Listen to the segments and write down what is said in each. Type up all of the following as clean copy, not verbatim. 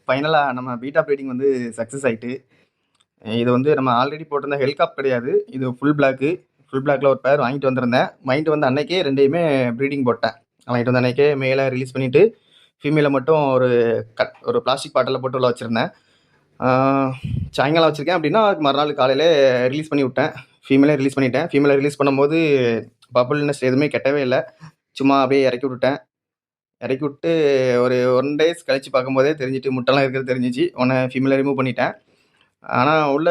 ஃபைனலாக நம்ம beta breeding வந்து சக்ஸஸ் ஆகிட்டு. இது வந்து நம்ம ஆல்ரெடி போட்டிருந்த ஹெல்காப் கிடையாது, இது ஃபுல் பிளாக்கு. ஃபுல் பிளாக்ல ஒரு பேர் வாங்கிட்டு வந்திருந்தேன். வாங்கிட்டு வந்த அன்னைக்கே ரெண்டையுமே ப்ரீடிங் போட்டேன். வாங்கிட்டு வந்த அன்னைக்கே மேலே ரிலீஸ் பண்ணிவிட்டு ஃபீமேலை மட்டும் ஒரு பிளாஸ்டிக் பாட்டிலில் போட்டு உள்ள வச்சுருந்தேன். சாயங்காலம் வச்சுருக்கேன் அப்படின்னா அதுக்கு மறுநாள் காலையில் ரிலீஸ் பண்ணி விட்டேன். ஃபீமேலே ரிலீஸ் பண்ணிட்டேன். ஃபீமேலை ரிலீஸ் பண்ணும்போது பபுள்னஸ் எதுவுமே கெட்டவே இல்லை. சும்மா அப்படியே இறக்கி விட்டுட்டேன். இறக்கி விட்டு ஒரு 1 டேஸ் கழித்து பார்க்கும்போதே தெரிஞ்சிட்டு முட்டைலாம் இருக்கிறது தெரிஞ்சிச்சு. ஃபீமேலை ரிமூவ் பண்ணிட்டேன். ஆனால் உள்ள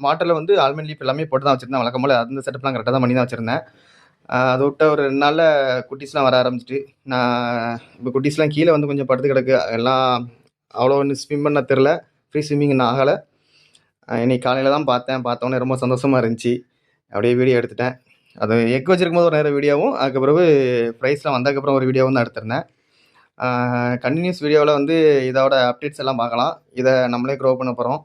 வாட்டரில் வந்து ஆல்மண்ட் லீஃப் எல்லாமே போட்டு தான் வச்சுருந்தேன். வழக்கம் போல் அந்த செட்டப்லாம் கரெக்டாக தான் பண்ணி தான் வச்சுருந்தேன். அதை விட்ட ஒரு 2 நாளில் குட்டீஸ்லாம் வர ஆரம்பிச்சிட்டு, நான் இப்போ குட்டீஸ்லாம் கீழே வந்து கொஞ்சம் படுத்து கிடக்கு. எல்லாம் அவ்வளோ ஒன்று ஸ்விம் பண்ண தெரில, ஃப்ரீ ஸ்விம்மிங் இன்னும் ஆகலை. இன்னைக்கு காலையில் தான் பார்த்தோன்னே ரொம்ப சந்தோஷமாக இருந்துச்சு. அப்படியே வீடியோ எடுத்துட்டேன். அது எக் வச்சிருக்கும் போது ஒரு நேரம் வீடியோவும், அதுக்கு பிறகு ப்ரைஸ்லாம் வந்ததுக்கப்புறம் ஒரு வீடியோவும் தான் எடுத்திருந்தேன். கண்டினியூஸ் வீடியோவில் வந்து இதோட அப்டேட்ஸ் எல்லாம் பார்க்கலாம். இதை நம்மளே க்ரோ பண்ண போகிறோம்.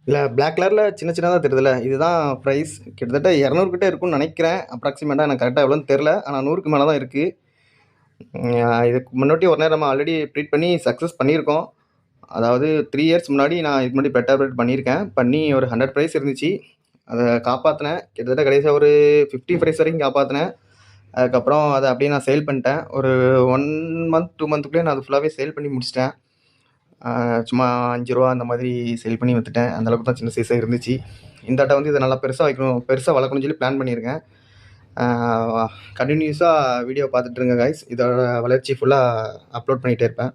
இல்லை, பிளாக் கலரில் சின்ன சின்னதாக தெரியுதுல்ல, இதுதான் ப்ரைஸ். கிட்டத்தட்ட 200 கிட்டே இருக்கும்னு நினைக்கிறேன். அப்ராக்சிமேட்டாக எனக்கு கரெக்டாக எவ்வளோன்னு தெரில. ஆனால் 100க்கு மேலே தான் இருக்குது. இதுக்கு முன்னாடி ஒரு நேரம் நம்ம ஆல்ரெடி ப்ரீட் பண்ணி சக்ஸஸ் பண்ணியிருக்கோம். அதாவது 3 இயர்ஸ் முன்னாடி நான் இதுக்கு முன்னாடி பெட்டா ப்ரீட் பண்ணியிருக்கேன். பண்ணி ஒரு 100 ப்ரைஸ் இருந்துச்சு. அதை காப்பாற்றினேன். கிட்டத்தட்ட கடைசியாக ஒரு 50 ப்ரைஸ் வரைக்கும் காப்பாற்றினேன். அதுக்கப்புறம் அதை அப்படியே நான் சேல் பண்ணிட்டேன். ஒரு 1 மந்த் 2 மந்த்துக்குள்ளேயே நான் அது ஃபுல்லாகவே சேல் பண்ணி முடிச்சிட்டேன். சும்மா ₹5 அந்த மாதிரி சேல் பண்ணி விற்றுட்டேன். அந்தளவுக்கு தான் சின்ன சைஸாக இருந்துச்சு. இந்த ஆட்டை வந்து இதை நல்லா பெருசாக வளர்க்கணும்னு சொல்லி பிளான் பண்ணியிருக்கேன். கண்டினியூஸாக வீடியோ பார்த்துட்ருங்க காய்ஸ். இதோட வளர்ச்சி ஃபுல்லாக அப்லோட் பண்ணிகிட்டே இருப்பேன்.